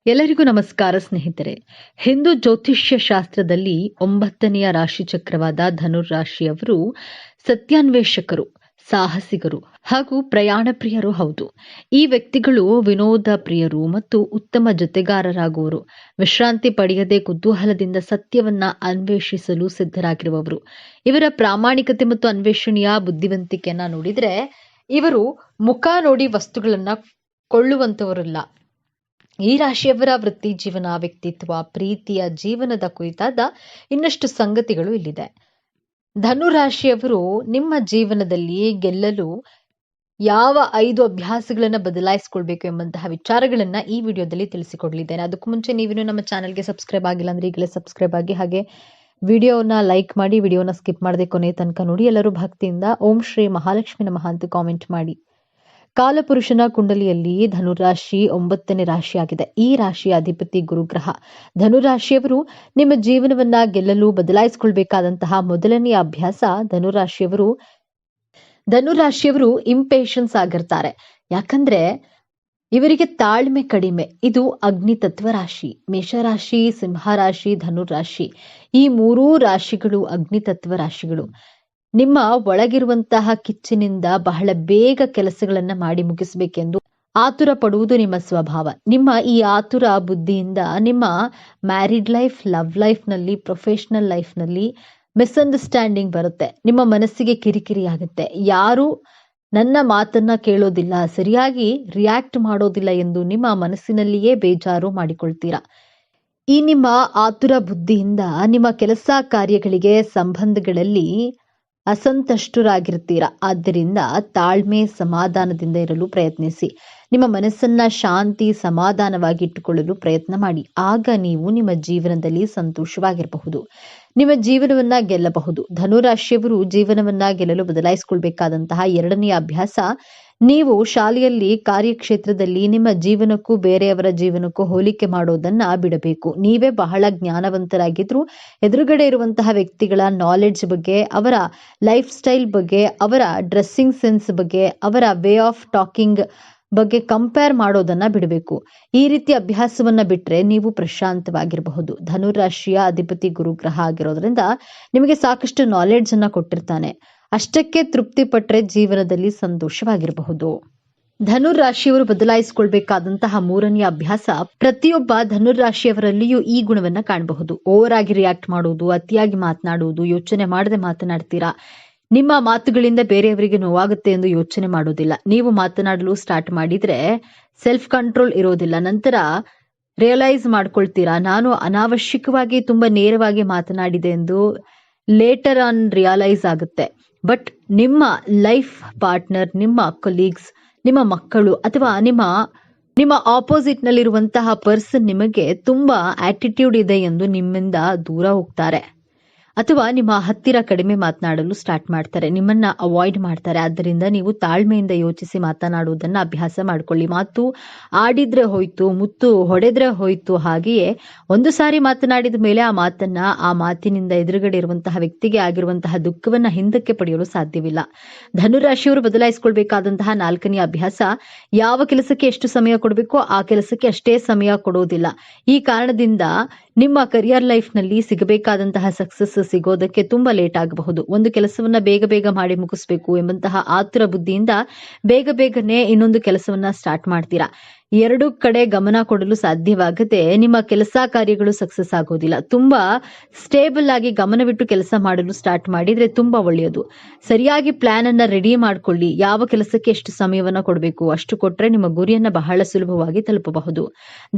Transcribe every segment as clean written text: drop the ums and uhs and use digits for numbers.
ಎಲ್ಲರಿಗೂ ನಮಸ್ಕಾರ ಸ್ನೇಹಿತರೆ. ಹಿಂದೂ ಜ್ಯೋತಿಷ್ಯ ಶಾಸ್ತ್ರದಲ್ಲಿ 9ನೆಯ ರಾಶಿ ಚಕ್ರವಾದ ಧನುರಾಶಿಯವರು ಸತ್ಯಾನ್ವೇಷಕರು, ಸಾಹಸಿಗರು ಹಾಗೂ ಪ್ರಯಾಣ ಪ್ರಿಯರು ಹೌದು. ಈ ವ್ಯಕ್ತಿಗಳು ವಿನೋದ ಪ್ರಿಯರು ಮತ್ತು ಉತ್ತಮ ಜೊತೆಗಾರರಾಗುವರು. ವಿಶ್ರಾಂತಿ ಪಡೆಯದೆ ಕುತೂಹಲದಿಂದ ಸತ್ಯವನ್ನ ಅನ್ವೇಷಿಸಲು ಸಿದ್ಧರಾಗಿರುವವರು. ಇವರ ಪ್ರಾಮಾಣಿಕತೆ ಮತ್ತು ಅನ್ವೇಷಣೆಯ ಬುದ್ಧಿವಂತಿಕೆಯನ್ನ ನೋಡಿದ್ರೆ ಇವರು ಮುಖ ನೋಡಿ ವಸ್ತುಗಳನ್ನ ಕೊಳ್ಳುವಂತವರಲ್ಲ. ಈ ರಾಶಿಯವರ ವೃತ್ತಿ ಜೀವನ, ವ್ಯಕ್ತಿತ್ವ, ಪ್ರೀತಿಯ ಜೀವನದ ಕುರಿತಾದ ಇನ್ನಷ್ಟು ಸಂಗತಿಗಳು ಇಲ್ಲಿದೆ. ಧನುರಾಶಿಯವರು ನಿಮ್ಮ ಜೀವನದಲ್ಲಿ ಗೆಲ್ಲಲು ಯಾವ 5 ಅಭ್ಯಾಸಗಳನ್ನ ಬದಲಾಯಿಸಿಕೊಳ್ಬೇಕು ಎಂಬಂತಹ ವಿಚಾರಗಳನ್ನ ಈ ವಿಡಿಯೋದಲ್ಲಿ ತಿಳಿಸಿಕೊಡಲಿದ್ದೇನೆ. ಅದಕ್ಕೂ ಮುಂಚೆ ನೀವಿನ್ನು ನಮ್ಮ ಚಾನೆಲ್ಗೆ ಸಬ್ಸ್ಕ್ರೈಬ್ ಆಗಿಲ್ಲ ಅಂದ್ರೆ ಈಗಲೇ ಸಬ್ಸ್ಕ್ರೈಬ್ ಆಗಿ, ಹಾಗೆ ವಿಡಿಯೋನ ಲೈಕ್ ಮಾಡಿ, ವಿಡಿಯೋನ ಸ್ಕಿಪ್ ಮಾಡದೆ ಕೊನೆ ತನಕ ನೋಡಿ. ಎಲ್ಲರೂ ಭಕ್ತಿಯಿಂದ ಓಂ ಶ್ರೀ ಮಹಾಲಕ್ಷ್ಮಿ ನಮಃ ಅಂತ ಕಾಮೆಂಟ್ ಮಾಡಿ. ಕಾಲಪುರುಷನ ಕುಂಡಲಿಯಲ್ಲಿ ಧನುರಾಶಿ 9ನೇ ರಾಶಿಯಾಗಿದೆ. ಈ ರಾಶಿಯ ಅಧಿಪತಿ ಗುರುಗ್ರಹ. ಧನುರಾಶಿಯವರು ನಿಮ್ಮ ಜೀವನವನ್ನ ಗೆಲ್ಲಲು ಬದಲಾಯಿಸಿಕೊಳ್ಬೇಕಾದಂತಹ ಮೊದಲನೆಯ ಅಭ್ಯಾಸ, ಧನುರಾಶಿಯವರು ಇಂಪೇಷನ್ಸ್ ಆಗಿರ್ತಾರೆ. ಯಾಕಂದ್ರೆ ಇವರಿಗೆ ತಾಳ್ಮೆ ಕಡಿಮೆ. ಇದು ಅಗ್ನಿತತ್ವ ರಾಶಿ. ಮೇಷರಾಶಿ, ಸಿಂಹರಾಶಿ, ಧನುರಾಶಿ ಈ 3 ರಾಶಿಗಳು ಅಗ್ನಿತತ್ವ ರಾಶಿಗಳು. ನಿಮ್ಮ ಒಳಗಿರುವಂತಹ ಕಿಚ್ಚಿನಿಂದ ಬಹಳ ಬೇಗ ಕೆಲಸಗಳನ್ನ ಮಾಡಿ ಮುಗಿಸಬೇಕೆಂದು ಆತುರ ಪಡುವುದು ನಿಮ್ಮ ಸ್ವಭಾವ. ನಿಮ್ಮ ಈ ಆತುರ ಬುದ್ಧಿಯಿಂದ ನಿಮ್ಮ ಮ್ಯಾರಿಡ್ ಲೈಫ್, ಲವ್ ಲೈಫ್ ನಲ್ಲಿ, ಪ್ರೊಫೆಷನಲ್ ಲೈಫ್ ನಲ್ಲಿ ಮಿಸ್ಅಂಡರ್ಸ್ಟ್ಯಾಂಡಿಂಗ್ ಬರುತ್ತೆ. ನಿಮ್ಮ ಮನಸ್ಸಿಗೆ ಕಿರಿಕಿರಿ ಆಗುತ್ತೆ. ಯಾರು ನನ್ನ ಮಾತನ್ನ ಕೇಳೋದಿಲ್ಲ, ಸರಿಯಾಗಿ ರಿಯಾಕ್ಟ್ ಮಾಡೋದಿಲ್ಲ ಎಂದು ನಿಮ್ಮ ಮನಸ್ಸಿನಲ್ಲಿಯೇ ಬೇಜಾರು ಮಾಡಿಕೊಳ್ತೀರಾ. ಈ ನಿಮ್ಮ ಆತುರ ಬುದ್ಧಿಯಿಂದ ನಿಮ್ಮ ಕೆಲಸ ಕಾರ್ಯಗಳಿಗೆ, ಸಂಬಂಧಗಳಲ್ಲಿ ಅಸಂತುಷ್ಟರಾಗಿರ್ತೀರಾ. ಆದ್ದರಿಂದ ತಾಳ್ಮೆ, ಸಮಾಧಾನದಿಂದ ಇರಲು ಪ್ರಯತ್ನಿಸಿ. ನಿಮ್ಮ ಮನಸ್ಸನ್ನ ಶಾಂತಿ, ಸಮಾಧಾನವಾಗಿ ಇಟ್ಟುಕೊಳ್ಳಲು ಪ್ರಯತ್ನ ಮಾಡಿ. ಆಗ ನೀವು ನಿಮ್ಮ ಜೀವನದಲ್ಲಿ ಸಂತೋಷವಾಗಿರಬಹುದು, ನಿಮ್ಮ ಜೀವನವನ್ನ ಗೆಲ್ಲಬಹುದು. ಧನುರಾಶಿಯವರು ಜೀವನವನ್ನ ಗೆಲ್ಲಲು ಬದಲಾಯಿಸಿಕೊಳ್ಬೇಕಾದಂತಹ 2ನೆಯ ಅಭ್ಯಾಸ, ನೀವು ಶಾಲೆಯಲ್ಲಿ, ಕಾರ್ಯಕ್ಷೇತ್ರದಲ್ಲಿ ನಿಮ್ಮ ಜೀವನಕ್ಕೂ ಬೇರೆಯವರ ಜೀವನಕ್ಕೂ ಹೋಲಿಕೆ ಮಾಡೋದನ್ನ ಬಿಡಬೇಕು. ನೀವೇ ಬಹಳ ಜ್ಞಾನವಂತರಾಗಿದ್ರು ಎದುರುಗಡೆ ಇರುವಂತಹ ವ್ಯಕ್ತಿಗಳ ನಾಲೆಡ್ಜ್ ಬಗ್ಗೆ, ಅವರ ಲೈಫ್ ಸ್ಟೈಲ್ ಬಗ್ಗೆ, ಅವರ ಡ್ರೆಸ್ಸಿಂಗ್ ಸೆನ್ಸ್ ಬಗ್ಗೆ, ಅವರ ವೇ ಆಫ್ ಟಾಕಿಂಗ್ ಬಗ್ಗೆ ಕಂಪೇರ್ ಮಾಡೋದನ್ನ ಬಿಡಬೇಕು. ಈ ರೀತಿ ಅಭ್ಯಾಸವನ್ನ ಬಿಟ್ರೆ ನೀವು ಪ್ರಶಾಂತವಾಗಿರಬಹುದು. ಧನುರಾಶಿಯ ಅಧಿಪತಿ ಗುರುಗ್ರಹ ಆಗಿರೋದ್ರಿಂದ ನಿಮಗೆ ಸಾಕಷ್ಟು ನಾಲೆಡ್ಜ್ ಅನ್ನ ಕೊಟ್ಟಿರ್ತಾನೆ. ಅಷ್ಟಕ್ಕೆ ತೃಪ್ತಿ ಪಟ್ರೆ ಜೀವನದಲ್ಲಿ ಸಂತೋಷವಾಗಿರಬಹುದು. ಧನುರಾಶಿಯವರು ಬದಲಾಯಿಸಿಕೊಳ್ಬೇಕಾದಂತಹ 3ನೇ ಅಭ್ಯಾಸ, ಪ್ರತಿಯೊಬ್ಬ ಧನುರಾಶಿಯವರಲ್ಲಿಯೂ ಈ ಗುಣವನ್ನ ಕಾಣಬಹುದು. ಓವರ್ ಆಗಿ ರಿಯಾಕ್ಟ್ ಮಾಡುವುದು, ಅತಿಯಾಗಿ ಮಾತನಾಡುವುದು, ಯೋಚನೆ ಮಾಡದೆ ಮಾತನಾಡ್ತೀರಾ. ನಿಮ್ಮ ಮಾತುಗಳಿಂದ ಬೇರೆಯವರಿಗೆ ನೋವಾಗುತ್ತೆ ಎಂದು ಯೋಚನೆ ಮಾಡೋದಿಲ್ಲ. ನೀವು ಮಾತನಾಡಲು ಸ್ಟಾರ್ಟ್ ಮಾಡಿದ್ರೆ ಸೆಲ್ಫ್ ಕಂಟ್ರೋಲ್ ಇರೋದಿಲ್ಲ. ನಂತರ ರಿಯಲೈಸ್ ಮಾಡ್ಕೊಳ್ತೀರಾ, ನಾನು ಅನಾವಶ್ಯಕವಾಗಿ ತುಂಬಾ ನೇರವಾಗಿ ಮಾತನಾಡಿದೆ ಎಂದು. ಲೇಟರ್ ಆನ್ ರಿಯಲೈಸ್ ಆಗುತ್ತೆ. ಬಟ್ ನಿಮ್ಮ ಲೈಫ್ ಪಾರ್ಟ್ನರ್, ನಿಮ್ಮ ಕೊಲೀಗ್ಸ್, ನಿಮ್ಮ ಮಕ್ಕಳು ಅಥವಾ ನಿಮ್ಮ ಆಪೋಸಿಟ್ ನಲ್ಲಿರುವಂತಹ ಪರ್ಸನ್ ನಿಮಗೆ ತುಂಬಾ ಆಟಿಟ್ಯೂಡ್ ಇದೆ ಎಂದು ನಿಮ್ಮಿಂದ ದೂರ ಹೋಗ್ತಾರೆ, ಅಥವಾ ನಿಮ್ಮ ಹತ್ತಿರ ಕಡಿಮೆ ಮಾತನಾಡಲು ಸ್ಟಾರ್ಟ್ ಮಾಡ್ತಾರೆ, ನಿಮ್ಮನ್ನ ಅವಾಯ್ಡ್ ಮಾಡ್ತಾರೆ. ಆದ್ದರಿಂದ ನೀವು ತಾಳ್ಮೆಯಿಂದ ಯೋಚಿಸಿ ಮಾತನಾಡುವುದನ್ನ ಅಭ್ಯಾಸ ಮಾಡ್ಕೊಳ್ಳಿ. ಮಾತು ಆಡಿದ್ರೆ ಹೋಯ್ತು, ಮುತ್ತು ಹೊಡೆದ್ರೆ ಹೋಯ್ತು. ಹಾಗೆಯೇ ಒಂದು ಸಾರಿ ಮಾತನಾಡಿದ ಮೇಲೆ ಆ ಮಾತಿನಿಂದ ಎದುರುಗಡೆ ಇರುವಂತಹ ವ್ಯಕ್ತಿಗೆ ಆಗಿರುವಂತಹ ದುಃಖವನ್ನ ಹಿಂದಕ್ಕೆ ಪಡೆಯಲು ಸಾಧ್ಯವಿಲ್ಲ. ಧನುರಾಶಿಯವರು ಬದಲಾಯಿಸಿಕೊಳ್ಬೇಕಾದಂತಹ 4ನೇ ಅಭ್ಯಾಸ, ಯಾವ ಕೆಲಸಕ್ಕೆ ಎಷ್ಟು ಸಮಯ ಕೊಡಬೇಕೋ ಆ ಕೆಲಸಕ್ಕೆ ಅಷ್ಟೇ ಸಮಯ ಕೊಡೋದಿಲ್ಲ. ಈ ಕಾರಣದಿಂದ ನಿಮ್ಮ ಕರಿಯರ್ ಲೈಫ್ ನಲ್ಲಿ ಸಿಗಬೇಕಾದಂತಹ ಸಕ್ಸಸ್ ಸಿಗೋದಕ್ಕೆ ತುಂಬಾ ಲೇಟ್ ಆಗಬಹುದು. ಒಂದು ಕೆಲಸವನ್ನ ಬೇಗ ಬೇಗ ಮಾಡಿ ಮುಗಿಸ್ಬೇಕು ಎಂಬಂತಹ ಆತುರ ಬುದ್ಧಿಯಿಂದ ಬೇಗನೆ ಇನ್ನೊಂದು ಕೆಲಸವನ್ನ ಸ್ಟಾರ್ಟ್ ಮಾಡ್ತೀರಾ. 2 ಕಡೆ ಗಮನ ಕೊಡಲು ಸಾಧ್ಯವಾಗದೆ ನಿಮ್ಮ ಕೆಲಸ ಕಾರ್ಯಗಳು ಸಕ್ಸಸ್ ಆಗೋದಿಲ್ಲ. ತುಂಬಾ ಸ್ಟೇಬಲ್ ಆಗಿ ಗಮನವಿಟ್ಟು ಕೆಲಸ ಮಾಡಲು ಸ್ಟಾರ್ಟ್ ಮಾಡಿದ್ರೆ ತುಂಬಾ ಒಳ್ಳೆಯದು. ಸರಿಯಾಗಿ ಪ್ಲಾನ್ ಅನ್ನ ರೆಡಿ ಮಾಡ್ಕೊಳ್ಳಿ. ಯಾವ ಕೆಲಸಕ್ಕೆ ಎಷ್ಟು ಸಮಯವನ್ನ ಕೊಡಬೇಕು ಅಷ್ಟು ಕೊಟ್ರೆ ನಿಮ್ಮ ಗುರಿಯನ್ನ ಬಹಳ ಸುಲಭವಾಗಿ ತಲುಪಬಹುದು.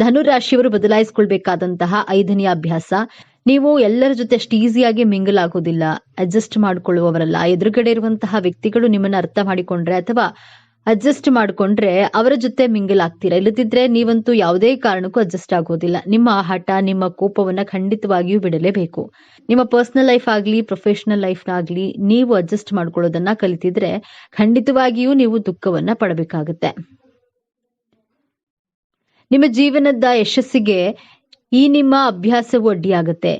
ಧನುರಾಶಿಯವರು ಬದಲಾಯಿಸಿಕೊಳ್ಬೇಕಾದಂತಹ 5ನೇ ಅಭ್ಯಾಸ, ನೀವು ಎಲ್ಲರ ಜೊತೆ ಅಷ್ಟು ಈಸಿಯಾಗಿ ಮಿಂಗಲ್ ಆಗೋದಿಲ್ಲ, ಅಡ್ಜಸ್ಟ್ ಮಾಡಿಕೊಳ್ಳುವವರಲ್ಲ. ಎದುರುಗಡೆ ಇರುವಂತಹ ವ್ಯಕ್ತಿಗಳು ನಿಮ್ಮನ್ನ ಅರ್ಥ ಮಾಡಿಕೊಂಡ್ರೆ ಅಥವಾ ಅಡ್ಜಸ್ಟ್ ಮಾಡಿಕೊಂಡ್ರೆ ಅವರ ಜೊತೆ ಮಿಂಗಲ್ ಆಗ್ತೀರಾ. ಇಲ್ಲದಿದ್ರೆ ನೀವಂತೂ ಯಾವುದೇ ಕಾರಣಕ್ಕೂ ಅಡ್ಜಸ್ಟ್ ಆಗೋದಿಲ್ಲ. ನಿಮ್ಮ ಹಠ, ನಿಮ್ಮ ಕೋಪವನ್ನ ಖಂಡಿತವಾಗಿಯೂ ಬಿಡಲೇಬೇಕು. ನಿಮ್ಮ ಪರ್ಸನಲ್ ಲೈಫ್ ಆಗ್ಲಿ, ಪ್ರೊಫೆಷನಲ್ ಲೈಫ್ ಆಗ್ಲಿ, ನೀವು ಅಡ್ಜಸ್ಟ್ ಮಾಡ್ಕೊಳ್ಳೋದನ್ನ ಕಲಿತಿದ್ರೆ ಖಂಡಿತವಾಗಿಯೂ ನೀವು ದುಃಖವನ್ನ ಪಡಬೇಕಾಗುತ್ತೆ. ನಿಮ್ಮ ಜೀವನದ ಯಶಸ್ಸಿಗೆ ಈ ನಿಮ್ಮ ಅಭ್ಯಾಸವು ಅಡ್ಡಿಯಾಗುತ್ತೆ.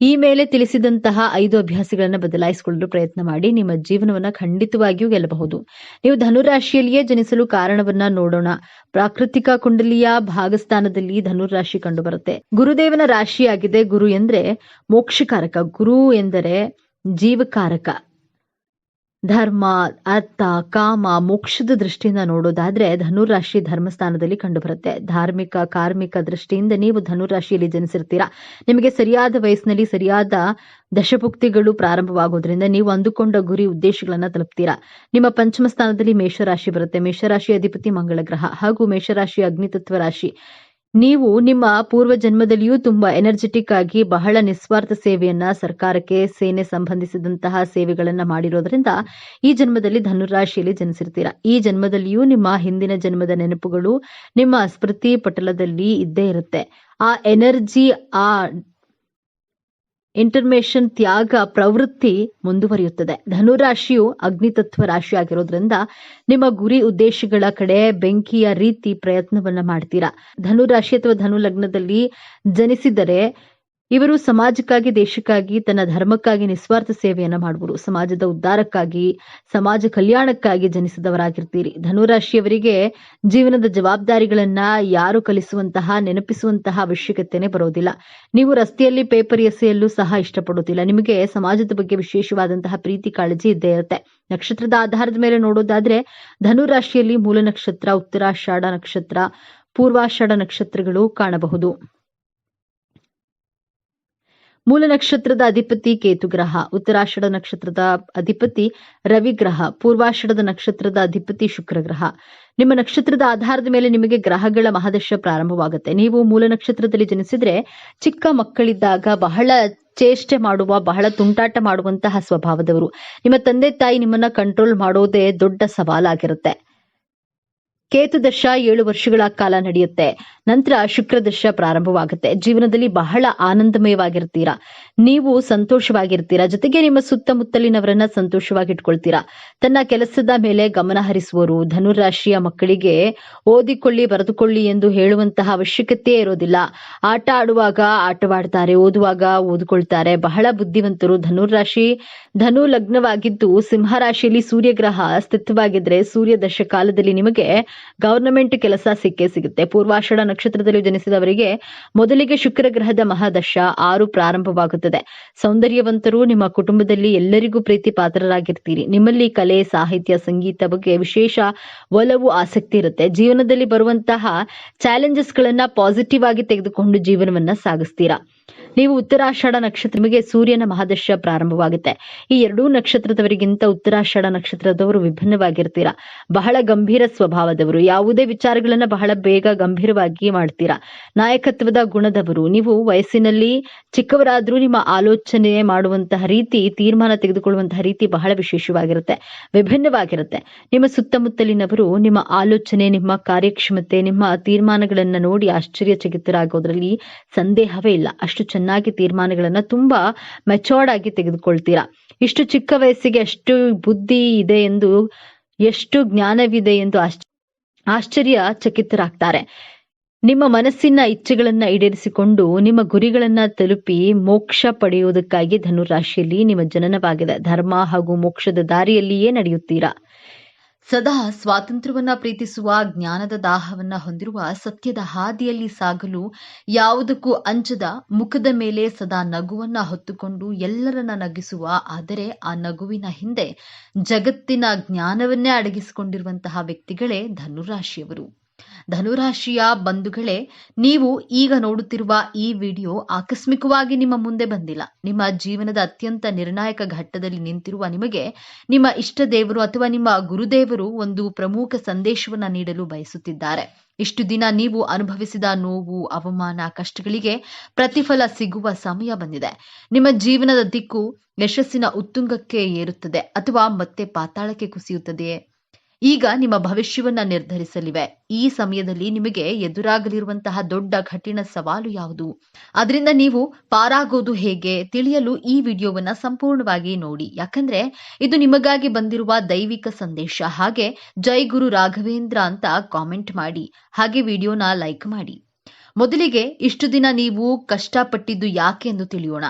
ಈ ಮೇಲೆ ತಿಳಿಸಿದಂತಹ 5 ಅಭ್ಯಾಸಗಳನ್ನು ಬದಲಾಯಿಸಿಕೊಳ್ಳಲು ಪ್ರಯತ್ನ ಮಾಡಿ. ನಿಮ್ಮ ಜೀವನವನ್ನ ಖಂಡಿತವಾಗಿಯೂ ಗೆಲ್ಲಬಹುದು. ನೀವು ಧನುರಾಶಿಯಲ್ಲಿಯೇ ಜನಿಸಲು ಕಾರಣವನ್ನ ನೋಡೋಣ. ಪ್ರಾಕೃತಿಕ ಕುಂಡಲಿಯ ಭಾಗಸ್ಥಾನದಲ್ಲಿ ಧನುರಾಶಿ ಕಂಡುಬರುತ್ತೆ. ಗುರುದೇವನ ರಾಶಿಯಾಗಿದೆ. ಗುರು ಎಂದ್ರೆ ಮೋಕ್ಷಕಾರಕ. ಗುರು ಎಂದರೆ ಜೀವಕಾರಕ. ಧರ್ಮ, ಅರ್ಥ, ಕಾಮ, ಮೋಕ್ಷದ ದೃಷ್ಟಿಯಿಂದ ನೋಡೋದಾದ್ರೆ ಧನುರಾಶಿ ಧರ್ಮಸ್ಥಾನದಲ್ಲಿ ಕಂಡುಬರುತ್ತೆ. ಧಾರ್ಮಿಕ, ಕಾರ್ಮಿಕ ದೃಷ್ಟಿಯಿಂದ ನೀವು ಧನುರಾಶಿಯಲ್ಲಿ ಜನಿಸಿರ್ತೀರಾ. ನಿಮಗೆ ಸರಿಯಾದ ವಯಸ್ಸಿನಲ್ಲಿ ಸರಿಯಾದ ದಶಭುಕ್ತಿಗಳು ಪ್ರಾರಂಭವಾಗೋದ್ರಿಂದ ನೀವು ಅಂದುಕೊಂಡ ಗುರಿ ಉದ್ದೇಶಗಳನ್ನ ತಲುಪ್ತೀರಾ. ನಿಮ್ಮ ಪಂಚಮ ಸ್ಥಾನದಲ್ಲಿ ಮೇಷರಾಶಿ ಬರುತ್ತೆ. ಮೇಷರಾಶಿ ಅಧಿಪತಿ ಮಂಗಳ ಗ್ರಹ ಹಾಗೂ ಮೇಷರಾಶಿ ಅಗ್ನಿತತ್ವ ರಾಶಿ. ನೀವು ನಿಮ್ಮ ಪೂರ್ವ ಜನ್ಮದಲ್ಲಿಯೂ ತುಂಬಾ ಎನರ್ಜೆಟಿಕ್ ಆಗಿ ಬಹಳ ನಿಸ್ವಾರ್ಥ ಸೇವೆಯನ್ನ ಸರ್ಕಾರಕ್ಕೆ, ಸೇನೆ ಸಂಬಂಧಿಸಿದಂತಹ ಸೇವೆಗಳನ್ನ ಮಾಡಿರೋದ್ರಿಂದ ಈ ಜನ್ಮದಲ್ಲಿ ಧನುರಾಶಿಯಲ್ಲಿ ಜನಿಸಿರ್ತೀರಾ. ಈ ಜನ್ಮದಲ್ಲಿಯೂ ನಿಮ್ಮ ಹಿಂದಿನ ಜನ್ಮದ ನೆನಪುಗಳು ನಿಮ್ಮ ಸ್ಮೃತಿ ಪಟಲದಲ್ಲಿ ಇದ್ದೇ ಇರುತ್ತೆ. ಆ ಎನರ್ಜಿ, ಆ ಇಂಟರ್ಮೇಷನ್, ತ್ಯಾಗ ಪ್ರವೃತ್ತಿ ಮುಂದುವರಿಯುತ್ತದೆ. ಧನುರಾಶಿಯು ಅಗ್ನಿತತ್ವ ರಾಶಿ ಆಗಿರೋದ್ರಿಂದ ನಿಮ್ಮ ಗುರಿ ಉದ್ದೇಶಗಳ ಕಡೆ ಬೆಂಕಿಯ ರೀತಿ ಪ್ರಯತ್ನವನ್ನ ಮಾಡ್ತೀರಾ. ಧನುರಾಶಿ ಅಥವಾ ಧನು ಲಗ್ನದಲ್ಲಿ ಜನಿಸಿದರೆ ಇವರು ಸಮಾಜಕ್ಕಾಗಿ, ದೇಶಕ್ಕಾಗಿ, ತನ್ನ ಧರ್ಮಕ್ಕಾಗಿ ನಿಸ್ವಾರ್ಥ ಸೇವೆಯನ್ನ ಮಾಡುವರು. ಸಮಾಜದ ಉದ್ಧಾರಕ್ಕಾಗಿ, ಸಮಾಜ ಕಲ್ಯಾಣಕ್ಕಾಗಿ ಜನಿಸಿದವರಾಗಿರ್ತೀರಿ. ಧನುರಾಶಿಯವರಿಗೆ ಜೀವನದ ಜವಾಬ್ದಾರಿಗಳನ್ನ ಯಾರು ಕಲಿಸುವಂತಹ, ನೆನಪಿಸುವಂತಹ ಅವಶ್ಯಕತೆನೇ ಬರೋದಿಲ್ಲ. ನೀವು ರಸ್ತೆಯಲ್ಲಿ ಪೇಪರ್ ಎಸೆಯಲು ಸಹ ಇಷ್ಟಪಡೋದಿಲ್ಲ. ನಿಮಗೆ ಸಮಾಜದ ಬಗ್ಗೆ ವಿಶೇಷವಾದಂತಹ ಪ್ರೀತಿ, ಕಾಳಜಿ ಇದ್ದೇ ಇರುತ್ತೆ. ನಕ್ಷತ್ರದ ಆಧಾರದ ಮೇಲೆ ನೋಡೋದಾದ್ರೆ ಧನುರಾಶಿಯಲ್ಲಿ ಮೂಲ ನಕ್ಷತ್ರ, ಉತ್ತರಾಷಾಢ ನಕ್ಷತ್ರ, ಪೂರ್ವಾಷಾಢ ನಕ್ಷತ್ರಗಳು ಕಾಣಬಹುದು. ಮೂಲ ನಕ್ಷತ್ರದ ಅಧಿಪತಿ ಕೇತು ಗ್ರಹ, ಉತ್ತರಾಷಾಢ ನಕ್ಷತ್ರದ ಅಧಿಪತಿ ರವಿ ಗ್ರಹ, ಪೂರ್ವಾಷಾಢದ ನಕ್ಷತ್ರದ ಅಧಿಪತಿ ಶುಕ್ರ ಗ್ರಹ. ನಿಮ್ಮ ನಕ್ಷತ್ರದ ಆಧಾರದ ಮೇಲೆ ನಿಮಗೆ ಗ್ರಹಗಳ ಮಹಾದಶ ಪ್ರಾರಂಭವಾಗುತ್ತೆ. ನೀವು ಮೂಲ ನಕ್ಷತ್ರದಲ್ಲಿ ಜನಿಸಿದ್ರೆ ಚಿಕ್ಕ ಮಕ್ಕಳಿದ್ದಾಗ ಬಹಳ ಚೇಷ್ಟೆ ಮಾಡುವ, ಬಹಳ ತುಂಟಾಟ ಮಾಡುವಂತಹ ಸ್ವಭಾವದವರು. ನಿಮ್ಮ ತಂದೆ ತಾಯಿ ನಿಮ್ಮನ್ನ ಕಂಟ್ರೋಲ್ ಮಾಡೋದೇ ದೊಡ್ಡ ಸವಾಲಾಗಿರುತ್ತೆ. ಕೇತು ದಶ 7 ವರ್ಷಗಳ ಕಾಲ ನಡೆಯುತ್ತೆ. ನಂತರ ಶುಕ್ರ ದಶ ಪ್ರಾರಂಭವಾಗುತ್ತೆ. ಜೀವನದಲ್ಲಿ ಬಹಳ ಆನಂದಮಯವಾಗಿರ್ತೀರಾ. ನೀವು ಸಂತೋಷವಾಗಿರ್ತೀರಾ. ಜೊತೆಗೆ ನಿಮ್ಮ ಸುತ್ತಮುತ್ತಲಿನವರನ್ನ ಸಂತೋಷವಾಗಿಟ್ಕೊಳ್ತೀರಾ. ತನ್ನ ಕೆಲಸದ ಮೇಲೆ ಗಮನ ಹರಿಸುವರು. ಧನುರಾಶಿಯ ಮಕ್ಕಳಿಗೆ ಓದಿಕೊಳ್ಳಿ, ಬರೆದುಕೊಳ್ಳಿ ಎಂದು ಹೇಳುವಂತಹ ಅವಶ್ಯಕತೆ ಇರೋದಿಲ್ಲ. ಆಟ ಆಡುವಾಗ ಆಟವಾಡ್ತಾರೆ, ಓದುವಾಗ ಓದಿಕೊಳ್ತಾರೆ. ಬಹಳ ಬುದ್ಧಿವಂತರು. ಧನುರಾಶಿ ಧನು ಲಗ್ನವಾಗಿದ್ದು ಸಿಂಹರಾಶಿಯಲ್ಲಿ ಸೂರ್ಯಗ್ರಹ ಸ್ಥಿತವಾಗಿದ್ರೆ ಸೂರ್ಯ ದಶ ಕಾಲದಲ್ಲಿ ನಿಮಗೆ ಗವರ್ನಮೆಂಟ್ ಕೆಲಸ ಸಿಕ್ಕೇ ಸಿಗುತ್ತೆ. ಪೂರ್ವಾಷಾಢ ನಕ್ಷತ್ರದಲ್ಲಿ ಜನಿಸಿದವರಿಗೆ ಮೊದಲಿಗೆ ಶುಕ್ರ ಗ್ರಹದ ಮಹಾದಶ 6 ಪ್ರಾರಂಭವಾಗುತ್ತದೆ. ಸೌಂದರ್ಯವಂತರು. ನಿಮ್ಮ ಕುಟುಂಬದಲ್ಲಿ ಎಲ್ಲರಿಗೂ ಪ್ರೀತಿ ಪಾತ್ರರಾಗಿರ್ತೀರಿ. ನಿಮ್ಮಲ್ಲಿ ಕಲೆ, ಸಾಹಿತ್ಯ, ಸಂಗೀತ ಬಗ್ಗೆ ವಿಶೇಷ ಒಲವು, ಆಸಕ್ತಿ ಇರುತ್ತೆ. ಜೀವನದಲ್ಲಿ ಬರುವಂತಹ ಚಾಲೆಂಜಸ್ ಗಳನ್ನ ಪಾಸಿಟಿವ್ ಆಗಿ ತೆಗೆದುಕೊಂಡು ಜೀವನವನ್ನ ಸಾಗಿಸ್ತೀರಾ. ನೀವು ಉತ್ತರಾಷಾಢ ನಕ್ಷತ್ರ, ನಿಮಗೆ ಸೂರ್ಯನ ಮಹಾದಶ ಪ್ರಾರಂಭವಾಗುತ್ತೆ. ಈ 2 ನಕ್ಷತ್ರದವರಿಗಿಂತ ಉತ್ತರಾಷಾಢ ನಕ್ಷತ್ರದವರು ವಿಭಿನ್ನವಾಗಿರ್ತೀರಾ. ಬಹಳ ಗಂಭೀರ ಸ್ವಭಾವದವರು. ಯಾವುದೇ ವಿಚಾರಗಳನ್ನ ಬಹಳ ಬೇಗ ಗಂಭೀರವಾಗಿ ಮಾಡ್ತೀರಾ. ನಾಯಕತ್ವದ ಗುಣದವರು. ನೀವು ವಯಸ್ಸಿನಲ್ಲಿ ಚಿಕ್ಕವರಾದ್ರೂ ನಿಮ್ಮ ಆಲೋಚನೆ ಮಾಡುವಂತಹ ರೀತಿ, ತೀರ್ಮಾನ ತೆಗೆದುಕೊಳ್ಳುವಂತಹ ರೀತಿ ಬಹಳ ವಿಶೇಷವಾಗಿರುತ್ತೆ, ವಿಭಿನ್ನವಾಗಿರುತ್ತೆ. ನಿಮ್ಮ ಸುತ್ತಮುತ್ತಲಿನವರು ನಿಮ್ಮ ಆಲೋಚನೆ, ನಿಮ್ಮ ಕಾರ್ಯಕ್ಷಮತೆ, ನಿಮ್ಮ ತೀರ್ಮಾನಗಳನ್ನ ನೋಡಿ ಆಶ್ಚರ್ಯಚಕಿತರಾಗೋದ್ರಲ್ಲಿ ಸಂದೇಹವೇ ಇಲ್ಲ. ಅಷ್ಟು ಚೆನ್ನಾಗಿ ತೀರ್ಮಾನಗಳನ್ನ ತುಂಬಾ ಮೆಚೋರ್ಡ್ ಆಗಿ ತೆಗೆದುಕೊಳ್ತೀರಾ. ಇಷ್ಟು ಚಿಕ್ಕ ವಯಸ್ಸಿಗೆ ಅಷ್ಟು ಬುದ್ಧಿ ಇದೆ ಎಂದು, ಎಷ್ಟು ಜ್ಞಾನವಿದೆ ಎಂದು ಆಶ್ಚರ್ಯಚಕಿತರಾಗ್ತಾರೆ. ನಿಮ್ಮ ಮನಸ್ಸಿನ ಇಚ್ಛೆಗಳನ್ನ ಈಡೇರಿಸಿಕೊಂಡು ನಿಮ್ಮ ಗುರಿಗಳನ್ನ ತಲುಪಿ ಮೋಕ್ಷ ಪಡೆಯುವುದಕ್ಕಾಗಿ ಧನುರಾಶಿಯಲ್ಲಿ ನಿಮ್ಮ ಜನನವಾಗಿದೆ. ಧರ್ಮ ಹಾಗೂ ಮೋಕ್ಷದ ದಾರಿಯಲ್ಲಿಯೇ ನಡೆಯುತ್ತೀರಾ. ಸದಾ ಸ್ವಾತಂತ್ರ್ಯವನ್ನ ಪ್ರೀತಿಸುವ, ಜ್ಞಾನದ ದಾಹವನ್ನ ಹೊಂದಿರುವ, ಸತ್ಯದ ಹಾದಿಯಲ್ಲಿ ಸಾಗಲು ಯಾವುದಕ್ಕೂ ಅಂಜದ, ಮುಖದ ಮೇಲೆ ಸದಾ ನಗುವನ್ನ ಹೊತ್ತುಕೊಂಡು ಎಲ್ಲರನ್ನ ನಗಿಸುವ, ಆದರೆ ಆ ನಗುವಿನ ಹಿಂದೆ ಜಗತ್ತಿನ ಜ್ಞಾನವನ್ನೇ ಅಡಗಿಸಿಕೊಂಡಿರುವಂತಹ ವ್ಯಕ್ತಿಗಳೇ ಧನುರಾಶಿಯವರು. ಧನುರಾಶಿಯ ಬಂಧುಗಳೇ, ನೀವು ಈಗ ನೋಡುತ್ತಿರುವ ಈ ವಿಡಿಯೋ ಆಕಸ್ಮಿಕವಾಗಿ ನಿಮ್ಮ ಮುಂದೆ ಬಂದಿಲ್ಲ. ನಿಮ್ಮ ಜೀವನದ ಅತ್ಯಂತ ನಿರ್ಣಾಯಕ ಘಟ್ಟದಲ್ಲಿ ನಿಂತಿರುವ ನಿಮಗೆ ನಿಮ್ಮ ಇಷ್ಟ ದೇವರು ಅಥವಾ ನಿಮ್ಮ ಗುರುದೇವರು ಒಂದು ಪ್ರಮುಖ ಸಂದೇಶವನ್ನ ನೀಡಲು ಬಯಸುತ್ತಿದ್ದಾರೆ. ಇಷ್ಟು ದಿನ ನೀವು ಅನುಭವಿಸಿದ ನೋವು, ಅವಮಾನ, ಕಷ್ಟಗಳಿಗೆ ಪ್ರತಿಫಲ ಸಿಗುವ ಸಮಯ ಬಂದಿದೆ. ನಿಮ್ಮ ಜೀವನದ ದಿಕ್ಕು ಯಶಸ್ಸಿನ ಉತ್ತುಂಗಕ್ಕೆ ಏರುತ್ತದೆ ಅಥವಾ ಮತ್ತೆ ಪಾತಾಳಕ್ಕೆ ಕುಸಿಯುತ್ತದೆಯೇ? ಈಗ ನಿಮ್ಮ ಭವಿಷ್ಯವನ್ನ ನಿರ್ಧರಿಸಲಿವೆ. ಈ ಸಮಯದಲ್ಲಿ ನಿಮಗೆ ಎದುರಾಗಲಿರುವಂತಹ ದೊಡ್ಡ ಕಠಿಣ ಸವಾಲು ಯಾವುದು, ಅದರಿಂದ ನೀವು ಪಾರಾಗೋದು ಹೇಗೆ ತಿಳಿಯಲು ಈ ವಿಡಿಯೋವನ್ನ ಸಂಪೂರ್ಣವಾಗಿ ನೋಡಿ. ಯಾಕಂದ್ರೆ ಇದು ನಿಮಗಾಗಿ ಬಂದಿರುವ ದೈವಿಕ ಸಂದೇಶ. ಹಾಗೆ ಜೈ ಗುರು ರಾಘವೇಂದ್ರ ಅಂತ ಕಾಮೆಂಟ್ ಮಾಡಿ, ಹಾಗೆ ವಿಡಿಯೋನ ಲೈಕ್ ಮಾಡಿ. ಮೊದಲಿಗೆ ಇಷ್ಟು ದಿನ ನೀವು ಕಷ್ಟಪಟ್ಟಿದ್ದು ಯಾಕೆ ಎಂದು ತಿಳಿಯೋಣ.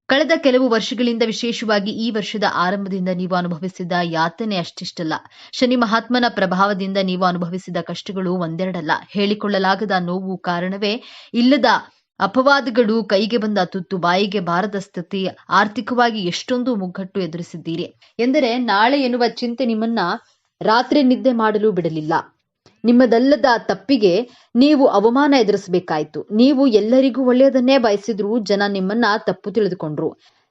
ಕಳೆದ ಕೆಲವು ವರ್ಷಗಳಿಂದ, ವಿಶೇಷವಾಗಿ ಈ ವರ್ಷದ ಆರಂಭದಿಂದ ನೀವು ಅನುಭವಿಸಿದ ಯಾತನೆ ಅಷ್ಟಿಷ್ಟಲ್ಲ. ಶನಿ ಮಹಾತ್ಮನ ಪ್ರಭಾವದಿಂದ ನೀವು ಅನುಭವಿಸಿದ ಕಷ್ಟಗಳು ಒಂದೆರಡಲ್ಲ. ಹೇಳಿಕೊಳ್ಳಲಾಗದ ನೋವು, ಕಾರಣವೇ ಇಲ್ಲದ ಅಪವಾದಗಳು, ಕೈಗೆ ಬಂದ ತುತ್ತು ಬಾಯಿಗೆ ಬಾರದ ಸ್ಥಿತಿ, ಆರ್ಥಿಕವಾಗಿ ಎಷ್ಟೊಂದು ಮುಗ್ಗಟ್ಟು ಎದುರಿಸಿದ್ದೀರಿ. ಎಂದರೆ ನಾಳೆ ಎನ್ನುವ ಚಿಂತೆ ನಿಮ್ಮನ್ನ ರಾತ್ರಿ ನಿದ್ದೆ ಮಾಡಲು ಬಿಡಲಿಲ್ಲ. ನಿಮ್ಮದಲ್ಲದ ತಪ್ಪಿಗೆ ನೀವು ಅವಮಾನ ಎದುರಿಸಬೇಕಾಯಿತು. ನೀವು ಎಲ್ಲರಿಗೂ ಒಳ್ಳೆಯದನ್ನೇ ಬಯಸಿದ್ರು ಜನ ನಿಮ್ಮನ್ನ ತಪ್ಪು ತಿಳಿದುಕೊಂಡ್ರು.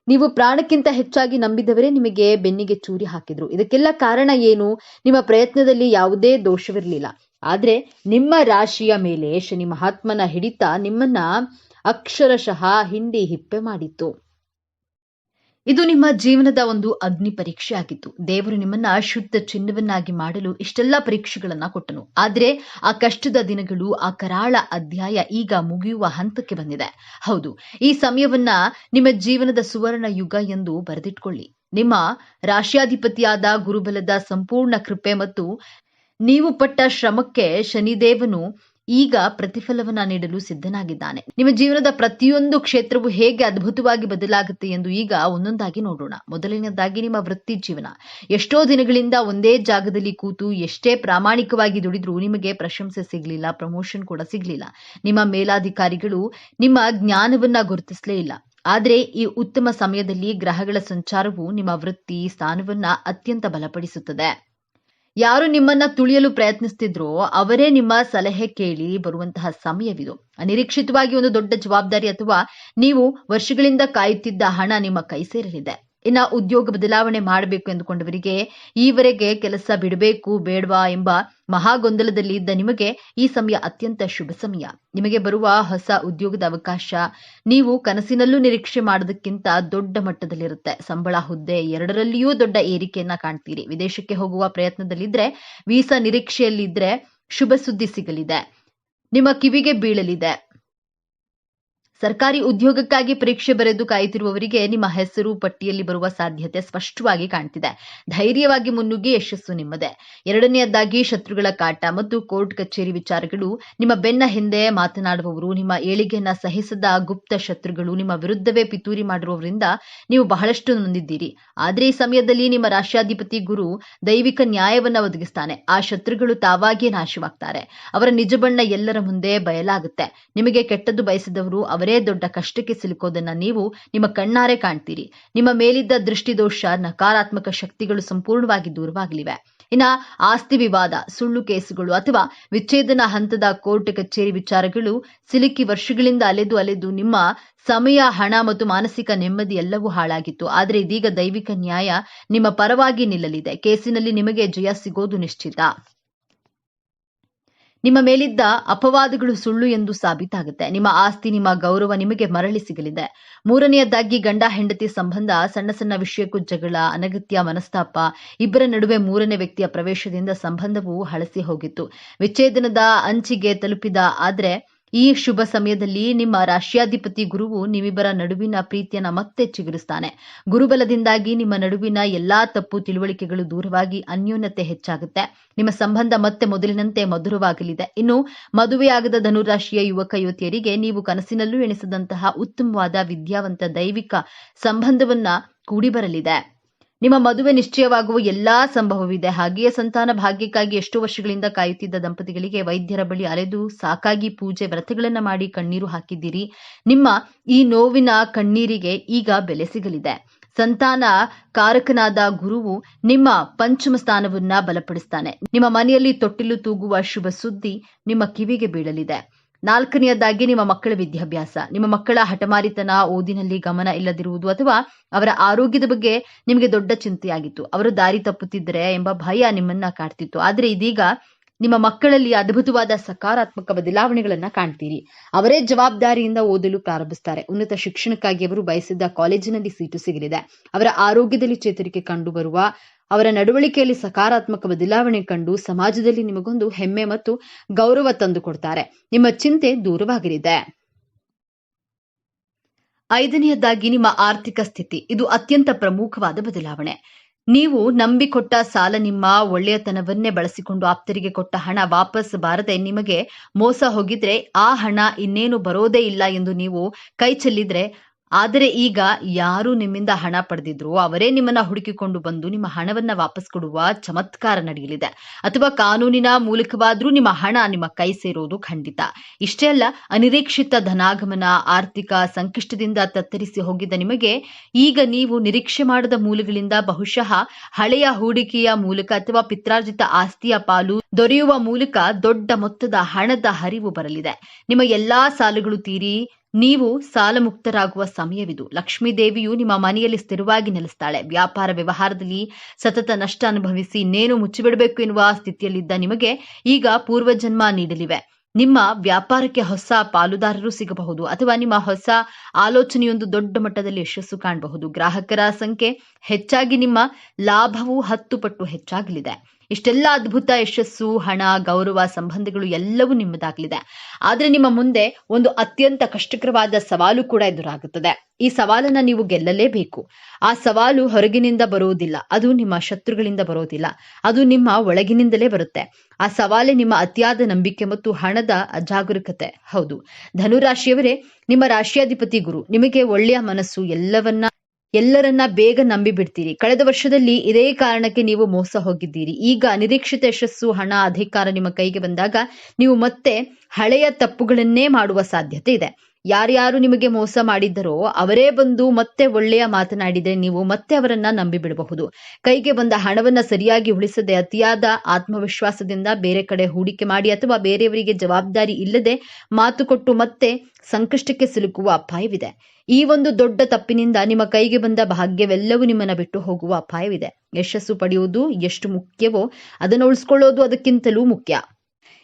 ನೀವು ಪ್ರಾಣಕ್ಕಿಂತ ಹೆಚ್ಚಾಗಿ ನಂಬಿದವರೇ ನಿಮಗೆ ಬೆನ್ನಿಗೆ ಚೂರಿ ಹಾಕಿದ್ರು. ಇದಕ್ಕೆಲ್ಲ ಕಾರಣ ಏನು? ನಿಮ್ಮ ಪ್ರಯತ್ನದಲ್ಲಿ ಯಾವುದೇ ದೋಷವಿರಲಿಲ್ಲ. ಆದ್ರೆ ನಿಮ್ಮ ರಾಶಿಯ ಮೇಲೆ ಶನಿ ಮಹಾತ್ಮನ ಹಿಡಿತ ನಿಮ್ಮನ್ನ ಅಕ್ಷರಶಃ ಹಿಂಡಿ ಹಿಪ್ಪೆ ಮಾಡಿತ್ತು. ಇದು ನಿಮ್ಮ ಜೀವನದ ಒಂದು ಅಗ್ನಿ ಪರೀಕ್ಷೆ ಆಗಿತ್ತು. ದೇವರು ನಿಮ್ಮನ್ನ ಶುದ್ಧ ಚಿನ್ನವನ್ನಾಗಿ ಮಾಡಲು ಇಷ್ಟೆಲ್ಲ ಪರೀಕ್ಷೆಗಳನ್ನ ಕೊಟ್ಟನು. ಆದ್ರೆ ಆ ಕಷ್ಟದ ದಿನಗಳು, ಆ ಕರಾಳ ಅಧ್ಯಾಯ ಈಗ ಮುಗಿಯುವ ಹಂತಕ್ಕೆ ಬಂದಿದೆ. ಹೌದು, ಈ ಸಮಯವನ್ನ ನಿಮ್ಮ ಜೀವನದ ಸುವರ್ಣ ಯುಗ ಎಂದು ಬರೆದಿಟ್ಕೊಳ್ಳಿ. ನಿಮ್ಮ ರಾಶ್ಯಾಧಿಪತಿಯಾದ ಗುರುಬಲದ ಸಂಪೂರ್ಣ ಕೃಪೆ ಮತ್ತು ನೀವು ಪಟ್ಟ ಶ್ರಮಕ್ಕೆ ಶನಿದೇವನು ಈಗ ಪ್ರತಿಫಲವನ್ನ ನೀಡಲು ಸಿದ್ಧನಾಗಿದ್ದಾನೆ. ನಿಮ್ಮ ಜೀವನದ ಪ್ರತಿಯೊಂದು ಕ್ಷೇತ್ರವು ಹೇಗೆ ಅದ್ಭುತವಾಗಿ ಬದಲಾಗುತ್ತೆ ಎಂದು ಈಗ ಒಂದೊಂದಾಗಿ ನೋಡೋಣ. ಮೊದಲನೇದಾಗಿ ನಿಮ್ಮ ವೃತ್ತಿ ಜೀವನ. ಎಷ್ಟೋ ದಿನಗಳಿಂದ ಒಂದೇ ಜಾಗದಲ್ಲಿ ಕೂತು ಎಷ್ಟೇ ಪ್ರಾಮಾಣಿಕವಾಗಿ ದುಡಿದ್ರೂ ನಿಮಗೆ ಪ್ರಶಂಸೆ ಸಿಗ್ಲಿಲ್ಲ, ಪ್ರಮೋಷನ್ ಕೂಡ ಸಿಗ್ಲಿಲ್ಲ. ನಿಮ್ಮ ಮೇಲಾಧಿಕಾರಿಗಳು ನಿಮ್ಮ ಜ್ಞಾನವನ್ನ ಗುರುತಿಸಲೇ ಇಲ್ಲ. ಆದ್ರೆ ಈ ಉತ್ತಮ ಸಮಯದಲ್ಲಿ ಗ್ರಹಗಳ ಸಂಚಾರವು ನಿಮ್ಮ ವೃತ್ತಿ ಸ್ಥಾನವನ್ನ ಅತ್ಯಂತ ಬಲಪಡಿಸುತ್ತದೆ. ಯಾರು ನಿಮ್ಮನ್ನ ತುಳಿಯಲು ಪ್ರಯತ್ನಿಸ್ತಿದ್ರೋ ಅವರೇ ನಿಮ್ಮ ಸಲಹೆ ಕೇಳಿ ಬರುವಂತಹ ಸಮಯವಿದು. ಅನಿರೀಕ್ಷಿತವಾಗಿ ಒಂದು ದೊಡ್ಡ ಜವಾಬ್ದಾರಿ ಅಥವಾ ನೀವು ವರ್ಷಗಳಿಂದ ಕಾಯುತ್ತಿದ್ದ ಹಣ ನಿಮ್ಮ ಕೈ ಸೇರಲಿದೆ. ಇನ್ನ ಉದ್ಯೋಗ ಬದಲಾವಣೆ ಮಾಡಬೇಕು ಎಂದುಕೊಂಡವರಿಗೆ, ಈವರೆಗೆ ಕೆಲಸ ಬಿಡಬೇಕು ಬೇಡವಾ ಎಂಬ ಮಹಾಗೊಂದಲದಲ್ಲಿ ಇದ್ದ ನಿಮಗೆ ಈ ಸಮಯ ಅತ್ಯಂತ ಶುಭ ಸಮಯ. ನಿಮಗೆ ಬರುವ ಹೊಸ ಉದ್ಯೋಗದ ಅವಕಾಶ ನೀವು ಕನಸಿನಲ್ಲೂ ನಿರೀಕ್ಷೆ ಮಾಡೋದಕ್ಕಿಂತ ದೊಡ್ಡ ಮಟ್ಟದಲ್ಲಿರುತ್ತೆ. ಸಂಬಳ, ಹುದ್ದೆ ಎರಡರಲ್ಲಿಯೂ ದೊಡ್ಡ ಏರಿಕೆಯನ್ನ ಕಾಣ್ತೀರಿ. ವಿದೇಶಕ್ಕೆ ಹೋಗುವ ಪ್ರಯತ್ನದಲ್ಲಿದ್ರೆ, ವೀಸಾ ನಿರೀಕ್ಷೆಯಲ್ಲಿದ್ರೆ ಶುಭ ಸುದ್ದಿ ಸಿಗಲಿದೆ, ನಿಮ್ಮ ಕಿವಿಗೆ ಬೀಳಲಿದೆ. ಸರ್ಕಾರಿ ಉದ್ಯೋಗಕ್ಕಾಗಿ ಪರೀಕ್ಷೆ ಬರೆದು ಕಾಯುತ್ತಿರುವವರಿಗೆ ನಿಮ್ಮ ಹೆಸರು ಪಟ್ಟಿಯಲ್ಲಿ ಬರುವ ಸಾಧ್ಯತೆ ಸ್ಪಷ್ಟವಾಗಿ ಕಾಣ್ತಿದೆ. ಧೈರ್ಯವಾಗಿ ಮುನ್ನುಗ್ಗಿ ಯಶಸ್ಸು ನಿಮ್ಮದೇ. ಎರಡನೆಯದಾಗಿ ಶತ್ರುಗಳ ಕಾಟ ಮತ್ತು ಕೋರ್ಟ್ ಕಚೇರಿ ವಿಚಾರಗಳು. ನಿಮ್ಮ ಬೆನ್ನ ಹಿಂದೆ ಮಾತನಾಡುವವರು, ನಿಮ್ಮ ಏಳಿಗೆಯನ್ನ ಸಹಿಸದ ಗುಪ್ತ ಶತ್ರುಗಳು, ನಿಮ್ಮ ವಿರುದ್ಧವೇ ಪಿತೂರಿ ಮಾಡಿರುವವರಿಂದ ನೀವು ಬಹಳಷ್ಟು ನೊಂದಿದ್ದೀರಿ. ಆದ್ರೆ ಈ ಸಮಯದಲ್ಲಿ ನಿಮ್ಮ ರಾಶ್ಯಾಧಿಪತಿ ಗುರು ದೈವಿಕ ನ್ಯಾಯವನ್ನ ಒದಗಿಸ್ತಾನೆ. ಆ ಶತ್ರುಗಳು ತಾವಾಗಿಯೇ ನಾಶವಾಗ್ತಾರೆ. ಅವರ ನಿಜ ಬಣ್ಣ ಎಲ್ಲರ ಮುಂದೆ ಬಯಲಾಗುತ್ತೆ. ನಿಮಗೆ ಕೆಟ್ಟದ್ದು ಬಯಸಿದವರು ಅವರೇ ದೊಡ್ಡ ಕಷ್ಟಕ್ಕೆ ಸಿಲುಕೋದನ್ನ ನೀವು ನಿಮ್ಮ ಕಣ್ಣಾರೆ ಕಾಣ್ತೀರಿ. ನಿಮ್ಮ ಮೇಲಿದ್ದ ದೃಷ್ಟಿದೋಷ, ನಕಾರಾತ್ಮಕ ಶಕ್ತಿಗಳು ಸಂಪೂರ್ಣವಾಗಿ ದೂರವಾಗಲಿವೆ. ಇನ್ನ ಆಸ್ತಿ ವಿವಾದ, ಸುಳ್ಳು ಕೇಸುಗಳು ಅಥವಾ ವಿಚ್ಛೇದನ ಹಂತದ ಕೋರ್ಟ್ ಕಚೇರಿ ವಿಚಾರಗಳು ಸಿಲುಕಿ ವರ್ಷಗಳಿಂದ ಅಲೆದು ನಿಮ್ಮ ಸಮಯ, ಹಣ ಮತ್ತು ಮಾನಸಿಕ ನೆಮ್ಮದಿ ಎಲ್ಲವೂ ಹಾಳಾಗಿತ್ತು. ಆದ್ರೆ ಇದೀಗ ದೈವಿಕ ನ್ಯಾಯ ನಿಮ್ಮ ಪರವಾಗಿ ನಿಲ್ಲಲಿದೆ. ಕೇಸಿನಲ್ಲಿ ನಿಮಗೆ ಜಯ ಸಿಗೋದು ನಿಶ್ಚಿತ. ನಿಮ್ಮ ಮೇಲಿದ್ದ ಅಪವಾದಗಳು ಸುಳ್ಳು ಎಂದು ಸಾಬೀತಾಗುತ್ತೆ. ನಿಮ್ಮ ಆಸ್ತಿ, ನಿಮ್ಮ ಗೌರವ ನಿಮಗೆ ಮರಳಿ ಸಿಗಲಿದೆ. ಮೂರನೆಯದಾಗಿ ಗಂಡ ಹೆಂಡತಿ ಸಂಬಂಧ. ಸಣ್ಣ ಸಣ್ಣ ವಿಷಯಕ್ಕೂ ಜಗಳ, ಅನಗತ್ಯ ಮನಸ್ತಾಪ, ಇಬ್ಬರ ನಡುವೆ ಮೂರನೇ ವ್ಯಕ್ತಿಯ ಪ್ರವೇಶದಿಂದ ಸಂಬಂಧವು ಹಳಸಿ ಹೋಗಿತ್ತು. ವಿಚ್ಛೇದನದ ಅಂಚಿಗೆ ತಲುಪಿದ. ಆದ್ರೆ ಈ ಶುಭ ಸಮಯದಲ್ಲಿ ನಿಮ್ಮ ರಾಶ್ಯಾಧಿಪತಿ ಗುರುವು ನಿಮ್ಮಿಬ್ಬರ ನಡುವಿನ ಪ್ರೀತಿಯನ್ನ ಮತ್ತೆ ಚಿಗುರಿಸ್ತಾನೆ. ಗುರುಬಲದಿಂದಾಗಿ ನಿಮ್ಮ ನಡುವಿನ ಎಲ್ಲಾ ತಪ್ಪು ತಿಳುವಳಿಕೆಗಳು ದೂರವಾಗಿ ಅನ್ಯೋನ್ಯತೆ ಹೆಚ್ಚಾಗುತ್ತೆ. ನಿಮ್ಮ ಸಂಬಂಧ ಮತ್ತೆ ಮೊದಲಿನಂತೆ ಮಧುರವಾಗಲಿದೆ. ಇನ್ನು ಮದುವೆಯಾಗದ ಧನುರಾಶಿಯ ಯುವಕ ಯುವತಿಯರಿಗೆ ನೀವು ಕನಸಿನಲ್ಲೂ ಎಣಿಸದಂತಹ ಉತ್ತಮವಾದ ವಿದ್ಯಾವಂತ ದೈವಿಕ ಸಂಬಂಧವನ್ನ ಕೂಡಿ ಬರಲಿದೆ. ನಿಮ್ಮ ಮದುವೆ ನಿಶ್ಚಯವಾಗುವ ಎಲ್ಲಾ ಸಂಭವವಿದೆ. ಹಾಗೆಯೇ ಸಂತಾನ ಭಾಗ್ಯಕ್ಕಾಗಿ ಎಷ್ಟೋ ವರ್ಷಗಳಿಂದ ಕಾಯುತ್ತಿದ್ದ ದಂಪತಿಗಳಿಗೆ ವೈದ್ಯರ ಬಳಿ ಅಲೆದು ಸಾಕಾಗಿ ಪೂಜೆ ವ್ರತಗಳನ್ನ ಮಾಡಿ ಕಣ್ಣೀರು ಹಾಕಿದ್ದೀರಿ. ನಿಮ್ಮ ಈ ನೋವಿನ ಕಣ್ಣೀರಿಗೆ ಈಗ ಬೆಲೆ ಸಿಗಲಿದೆ. ಸಂತಾನ ಕಾರಕನಾದ ಗುರುವು ನಿಮ್ಮ ಪಂಚಮ ಸ್ಥಾನವನ್ನ ಬಲಪಡಿಸ್ತಾನೆ. ನಿಮ್ಮ ಮನೆಯಲ್ಲಿ ತೊಟ್ಟಿಲು ತೂಗುವ ಶುಭ ಸುದ್ದಿ ನಿಮ್ಮ ಕಿವಿಗೆ ಬೀಳಲಿದೆ. ನಾಲ್ಕನೆಯದಾಗಿ ನಿಮ್ಮ ಮಕ್ಕಳ ವಿದ್ಯಾಭ್ಯಾಸ. ನಿಮ್ಮ ಮಕ್ಕಳ ಹಠಮಾರಿತನ, ಓದಿನಲ್ಲಿ ಗಮನ ಇಲ್ಲದಿರುವುದು ಅಥವಾ ಅವರ ಆರೋಗ್ಯದ ಬಗ್ಗೆ ನಿಮಗೆ ದೊಡ್ಡ ಚಿಂತೆಯಾಗಿತ್ತು. ಅವರು ದಾರಿ ತಪ್ಪುತ್ತಿದ್ದರೆ ಎಂಬ ಭಯ ನಿಮ್ಮನ್ನ ಕಾಡ್ತಿತ್ತು. ಆದ್ರೆ ಇದೀಗ ನಿಮ್ಮ ಮಕ್ಕಳಲ್ಲಿ ಅದ್ಭುತವಾದ ಸಕಾರಾತ್ಮಕ ಬದಲಾವಣೆಗಳನ್ನ ಕಾಣ್ತೀರಿ. ಅವರೇ ಜವಾಬ್ದಾರಿಯಿಂದ ಓದಲು ಪ್ರಾರಂಭಿಸ್ತಾರೆ. ಉನ್ನತ ಶಿಕ್ಷಣಕ್ಕಾಗಿ ಅವರು ಬಯಸಿದ್ದ ಕಾಲೇಜಿನಲ್ಲಿ ಸೀಟು ಸಿಗಲಿದೆ. ಅವರ ಆರೋಗ್ಯದಲ್ಲಿ ಚೇತರಿಕೆ ಕಂಡು ಬರುವ, ಅವರ ನಡವಳಿಕೆಯಲ್ಲಿ ಸಕಾರಾತ್ಮಕ ಬದಲಾವಣೆ ಕಂಡು ಸಮಾಜದಲ್ಲಿ ನಿಮಗೊಂದು ಹೆಮ್ಮೆ ಮತ್ತು ಗೌರವ ತಂದು ಕೊಡ್ತಾರೆ. ನಿಮ್ಮ ಚಿಂತೆ ದೂರವಾಗಲಿದೆ. ಐದನೆಯದಾಗಿ ನಿಮ್ಮ ಆರ್ಥಿಕ ಸ್ಥಿತಿ. ಇದು ಅತ್ಯಂತ ಪ್ರಮುಖವಾದ ಬದಲಾವಣೆ. ನೀವು ನಂಬಿಕೊಟ್ಟ ಸಾಲ, ನಿಮ್ಮ ಒಳ್ಳೆಯತನವನ್ನೇ ಬಳಸಿಕೊಂಡು ಆಪ್ತರಿಗೆ ಕೊಟ್ಟ ಹಣ ವಾಪಸ್ ಬಾರದೆ ನಿಮಗೆ ಮೋಸ ಹೋಗಿದ್ರೆ, ಆ ಹಣ ಇನ್ನೇನು ಬರೋದೇ ಇಲ್ಲ ಎಂದು ನೀವು ಕೈ ಚೆಲ್ಲಿದ್ರೆ ಆದರೆ ಈಗ ಯಾರು ನಿಮ್ಮಿಂದ ಹಣ ಪಡೆದಿದ್ರು ಅವರೇ ನಿಮ್ಮನ್ನ ಹುಡುಕಿಕೊಂಡು ಬಂದು ನಿಮ್ಮ ಹಣವನ್ನ ವಾಪಸ್ ಕೊಡುವ ಚಮತ್ಕಾರ ನಡೆಯಲಿದೆ. ಅಥವಾ ಕಾನೂನಿನ ಮೂಲಕವಾದ್ರೂ ನಿಮ್ಮ ಹಣ ನಿಮ್ಮ ಕೈ ಸೇರೋದು ಖಂಡಿತ. ಇಷ್ಟೇ ಅಲ್ಲ, ಅನಿರೀಕ್ಷಿತ ಧನಾಗಮನ, ಆರ್ಥಿಕ ಸಂಕಷ್ಟದಿಂದ ತತ್ತರಿಸಿ ಹೋಗಿದ್ದ ನಿಮಗೆ ಈಗ ನೀವು ನಿರೀಕ್ಷೆ ಮಾಡದ ಮೂಲಗಳಿಂದ ಬಹುಶಃ ಹಳೆಯ ಹೂಡಿಕೆಯ ಮೂಲಕ ಅಥವಾ ಪಿತ್ರಾರ್ಜಿತ ಆಸ್ತಿಯ ಪಾಲು ದೊರೆಯುವ ಮೂಲಕ ದೊಡ್ಡ ಮೊತ್ತದ ಹಣದ ಹರಿವು ಬರಲಿದೆ. ನಿಮ್ಮ ಎಲ್ಲಾ ಸಾಲಗಳು ತೀರಿ ನೀವು ಸಾಲ ಮುಕ್ತರಾಗುವ ಸಮಯವಿದು. ಲಕ್ಷ್ಮೀ ದೇವಿಯು ನಿಮ್ಮ ಮನೆಯಲ್ಲಿ ಸ್ಥಿರವಾಗಿ ನೆಲೆಸ್ತಾಳೆ. ವ್ಯಾಪಾರ ವ್ಯವಹಾರದಲ್ಲಿ ಸತತ ನಷ್ಟ ಅನುಭವಿಸಿ ಇನ್ನೇನು ಮುಚ್ಚಿಬಿಡಬೇಕು ಎನ್ನುವ ಸ್ಥಿತಿಯಲ್ಲಿದ್ದ ನಿಮಗೆ ಈಗ ಪೂರ್ವಜನ್ಮ ನೀಡಲಿವೆ. ನಿಮ್ಮ ವ್ಯಾಪಾರಕ್ಕೆ ಹೊಸ ಪಾಲುದಾರರು ಸಿಗಬಹುದು ಅಥವಾ ನಿಮ್ಮ ಹೊಸ ಆಲೋಚನೆಯೊಂದು ದೊಡ್ಡ ಮಟ್ಟದಲ್ಲಿ ಯಶಸ್ಸು ಕಾಣಬಹುದು. ಗ್ರಾಹಕರ ಸಂಖ್ಯೆ ಹೆಚ್ಚಾಗಿ ನಿಮ್ಮ ಲಾಭವು 10 ಪಟ್ಟು ಹೆಚ್ಚಾಗಲಿದೆ. ಇಷ್ಟೆಲ್ಲ ಅದ್ಭುತ ಯಶಸ್ಸು, ಹಣ, ಗೌರವ, ಸಂಬಂಧಗಳು ಎಲ್ಲವೂ ನಿಮ್ಮದಾಗಲಿದೆ. ಆದ್ರೆ ನಿಮ್ಮ ಮುಂದೆ ಒಂದು ಅತ್ಯಂತ ಕಷ್ಟಕರವಾದ ಸವಾಲು ಕೂಡ ಎದುರಾಗುತ್ತದೆ. ಈ ಸವಾಲನ್ನ ನೀವು ಗೆಲ್ಲಲೇಬೇಕು. ಆ ಸವಾಲು ಹೊರಗಿನಿಂದ ಬರುವುದಿಲ್ಲ, ಅದು ನಿಮ್ಮ ಶತ್ರುಗಳಿಂದ ಬರೋದಿಲ್ಲ, ಅದು ನಿಮ್ಮ ಒಳಗಿನಿಂದಲೇ ಬರುತ್ತೆ. ಆ ಸವಾಲೇ ನಿಮ್ಮ ಅತಿಯಾದ ನಂಬಿಕೆ ಮತ್ತು ಹಣದ ಅಜಾಗರೂಕತೆ. ಹೌದು, ಧನುರಾಶಿಯವರೇ, ನಿಮ್ಮ ರಾಶಿಯಾಧಿಪತಿ ಗುರು. ನಿಮಗೆ ಒಳ್ಳೆಯ ಮನಸ್ಸು, ಎಲ್ಲರನ್ನ ಬೇಗ ನಂಬಿ ಬಿಡ್ತೀರಿ. ಕಳೆದ ವರ್ಷದಲ್ಲಿ ಇದೇ ಕಾರಣಕ್ಕೆ ನೀವು ಮೋಸ ಹೋಗಿದ್ದೀರಿ. ಈಗ ಅನಿರೀಕ್ಷಿತ ಯಶಸ್ಸು, ಹಣ, ಅಧಿಕಾರ ನಿಮ್ಮ ಕೈಗೆ ಬಂದಾಗ ನೀವು ಮತ್ತೆ ಹಳೆಯ ತಪ್ಪುಗಳನ್ನೇ ಮಾಡುವ ಸಾಧ್ಯತೆ ಇದೆ. ಯಾರ್ಯಾರು ನಿಮಗೆ ಮೋಸ ಮಾಡಿದ್ದರೋ ಅವರೇ ಬಂದು ಮತ್ತೆ ಒಳ್ಳೆಯ ಮಾತನಾಡಿದರೆ ನೀವು ಮತ್ತೆ ಅವರನ್ನ ನಂಬಿ ಬಿಡಬಹುದು. ಕೈಗೆ ಬಂದ ಹಣವನ್ನ ಸರಿಯಾಗಿ ಉಳಿಸದೆ ಅತಿಯಾದ ಆತ್ಮವಿಶ್ವಾಸದಿಂದ ಬೇರೆ ಕಡೆ ಹೂಡಿಕೆ ಮಾಡಿ ಅಥವಾ ಬೇರೆಯವರಿಗೆ ಜವಾಬ್ದಾರಿ ಇಲ್ಲದೆ ಮಾತು ಕೊಟ್ಟು ಮತ್ತೆ ಸಂಕಷ್ಟಕ್ಕೆ ಸಿಲುಕುವ ಅಪಾಯವಿದೆ. ಈ ಒಂದು ದೊಡ್ಡ ತಪ್ಪಿನಿಂದ ನಿಮ್ಮ ಕೈಗೆ ಬಂದ ಭಾಗ್ಯವೆಲ್ಲವೂ ನಿಮ್ಮನ್ನ ಬಿಟ್ಟು ಹೋಗುವ ಅಪಾಯವಿದೆ. ಯಶಸ್ಸು ಪಡೆಯುವುದು ಎಷ್ಟು ಮುಖ್ಯವೋ ಅದನ್ನು ಉಳಿಸ್ಕೊಳ್ಳೋದು ಅದಕ್ಕಿಂತಲೂ ಮುಖ್ಯ.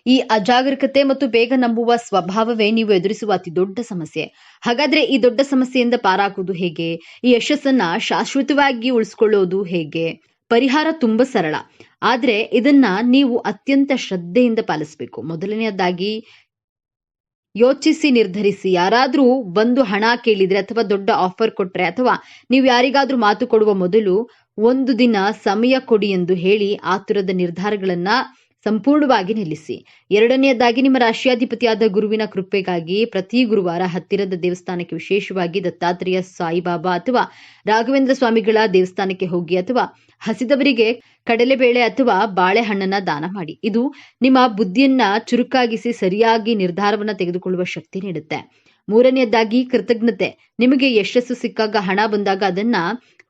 ಈ ಅಜಾಗರೂಕತೆ ಮತ್ತು ಬೇಗ ನಂಬುವ ಸ್ವಭಾವವೇ ನೀವು ಎದುರಿಸುವ ಅತಿ ದೊಡ್ಡ ಸಮಸ್ಯೆ. ಹಾಗಾದ್ರೆ ಈ ದೊಡ್ಡ ಸಮಸ್ಯೆಯಿಂದ ಪಾರಾಗುವುದು ಹೇಗೆ? ಈ ಯಶಸ್ಸನ್ನ ಶಾಶ್ವತವಾಗಿ ಉಳಿಸ್ಕೊಳ್ಳೋದು ಹೇಗೆ? ಪರಿಹಾರ ತುಂಬಾ ಸರಳ, ಆದ್ರೆ ಇದನ್ನ ನೀವು ಅತ್ಯಂತ ಶ್ರದ್ಧೆಯಿಂದ ಪಾಲಿಸಬೇಕು. ಮೊದಲನೆಯದಾಗಿ ಯೋಚಿಸಿ ನಿರ್ಧರಿಸಿ. ಯಾರಾದ್ರೂ ಬಂದು ಹಣ ಕೇಳಿದ್ರೆ ಅಥವಾ ದೊಡ್ಡ ಆಫರ್ ಕೊಟ್ರೆ ಅಥವಾ ನೀವು ಯಾರಿಗಾದ್ರೂ ಮಾತು ಕೊಡುವ ಮೊದಲು 1 ದಿನ ಸಮಯ ಕೊಡಿ ಎಂದು ಹೇಳಿ ಆತುರದ ನಿರ್ಧಾರಗಳನ್ನ ಸಂಪೂರ್ಣವಾಗಿ ನಿಲ್ಲಿಸಿ. ಎರಡನೆಯದಾಗಿ ನಿಮ್ಮ ರಾಶಿಯಾಧಿಪತಿಯಾದ ಗುರುವಿನ ಕೃಪೆಗಾಗಿ ಪ್ರತಿ ಗುರುವಾರ ಹತ್ತಿರದ ದೇವಸ್ಥಾನಕ್ಕೆ, ವಿಶೇಷವಾಗಿ ದತ್ತಾತ್ರೇಯ, ಸಾಯಿಬಾಬಾ ಅಥವಾ ರಾಘವೇಂದ್ರ ಸ್ವಾಮಿಗಳ ದೇವಸ್ಥಾನಕ್ಕೆ ಹೋಗಿ ಅಥವಾ ಹಸಿದವರಿಗೆ ಕಡಲೆಬೇಳೆ ಅಥವಾ ಬಾಳೆಹಣ್ಣನ್ನ ದಾನ ಮಾಡಿ. ಇದು ನಿಮ್ಮ ಬುದ್ಧಿಯನ್ನ ಚುರುಕಾಗಿಸಿ ಸರಿಯಾಗಿ ನಿರ್ಧಾರವನ್ನ ತೆಗೆದುಕೊಳ್ಳುವ ಶಕ್ತಿ ನೀಡುತ್ತೆ. ಮೂರನೆಯದಾಗಿ ಕೃತಜ್ಞತೆ. ನಿಮಗೆ ಯಶಸ್ಸು ಸಿಕ್ಕಾಗ, ಹಣ ಬಂದಾಗ ಅದನ್ನ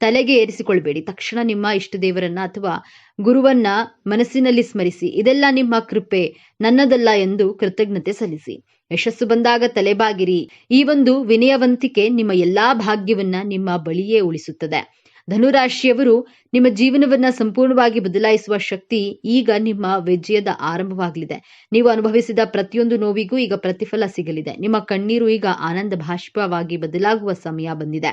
ತಲೆಗೆ ಏರಿಸಿಕೊಳ್ಬೇಡಿ. ತಕ್ಷಣ ನಿಮ್ಮ ಇಷ್ಟ ದೇವರನ್ನ ಅಥವಾ ಗುರುವನ್ನ ಮನಸ್ಸಿನಲ್ಲಿ ಸ್ಮರಿಸಿ, ಇದೆಲ್ಲ ನಿಮ್ಮ ಕೃಪೆ, ನನ್ನದಲ್ಲ ಎಂದು ಕೃತಜ್ಞತೆ ಸಲ್ಲಿಸಿ. ಯಶಸ್ಸು ಬಂದಾಗ ತಲೆಬಾಗಿರಿ. ಈ ಒಂದು ವಿನಯವಂತಿಕೆ ನಿಮ್ಮ ಎಲ್ಲಾ ಭಾಗ್ಯವನ್ನ ನಿಮ್ಮ ಬಳಿಯೇ ಉಳಿಸುತ್ತದೆ. ಧನುರಾಶಿಯವರು, ನಿಮ್ಮ ಜೀವನವನ್ನ ಸಂಪೂರ್ಣವಾಗಿ ಬದಲಾಯಿಸುವ ಶಕ್ತಿ ಈಗ ನಿಮ್ಮ ವಿಜಯದ ಆರಂಭವಾಗಲಿದೆ. ನೀವು ಅನುಭವಿಸಿದ ಪ್ರತಿಯೊಂದು ನೋವಿಗೂ ಈಗ ಪ್ರತಿಫಲ ಸಿಗಲಿದೆ. ನಿಮ್ಮ ಕಣ್ಣೀರು ಈಗ ಆನಂದ ಭಾಷ್ಪವಾಗಿ ಬದಲಾಗುವ ಸಮಯ ಬಂದಿದೆ.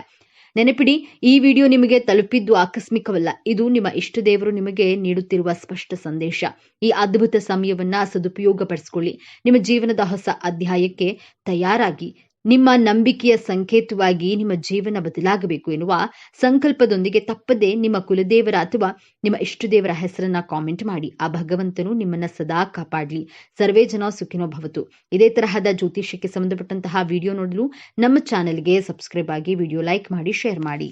ನೆನಪಿಡಿ, ಈ ವಿಡಿಯೋ ನಿಮಗೆ ತಲುಪಿದ್ದು ಆಕಸ್ಮಿಕವಲ್ಲ. ಇದು ನಿಮ್ಮ ಇಷ್ಟ ದೇವರು ನಿಮಗೆ ನೀಡುತ್ತಿರುವ ಸ್ಪಷ್ಟ ಸಂದೇಶ. ಈ ಅದ್ಭುತ ಸಮಯವನ್ನ ಸದುಪಯೋಗಪಡಿಸಿಕೊಳ್ಳಿ. ನಿಮ್ಮ ಜೀವನದ ಹೊಸ ಅಧ್ಯಾಯಕ್ಕೆ ತಯಾರಾಗಿ. ನಿಮ್ಮ ನಂಬಿಕೆಯ ಸಂಕೇತವಾಗಿ ನಿಮ್ಮ ಜೀವನ ಬದಲಾಗಬೇಕು ಎನ್ನುವ ಸಂಕಲ್ಪದೊಂದಿಗೆ ತಪ್ಪದೆ ನಿಮ್ಮ ಕುಲದೇವರ ಅಥವಾ ನಿಮ್ಮ ಇಷ್ಟದೇವರ ಹೆಸರನ್ನ ಕಾಮೆಂಟ್ ಮಾಡಿ. ಆ ಭಗವಂತನು ನಿಮ್ಮನ್ನ ಸದಾ ಕಾಪಾಡಲಿ. ಸರ್ವೇ ಜನ ಸುಖಿನೋ ಭವತು. ಇದೇ ತರಹದ ಜ್ಯೋತಿಷ್ಯಕ್ಕೆ ಸಂಬಂಧಪಟ್ಟಂತಹ ವಿಡಿಯೋ ನೋಡಲು ನಮ್ಮ ಚಾನೆಲ್ಗೆ ಸಬ್ಸ್ಕ್ರೈಬ್ ಆಗಿ, ವಿಡಿಯೋ ಲೈಕ್ ಮಾಡಿ, ಶೇರ್ ಮಾಡಿ.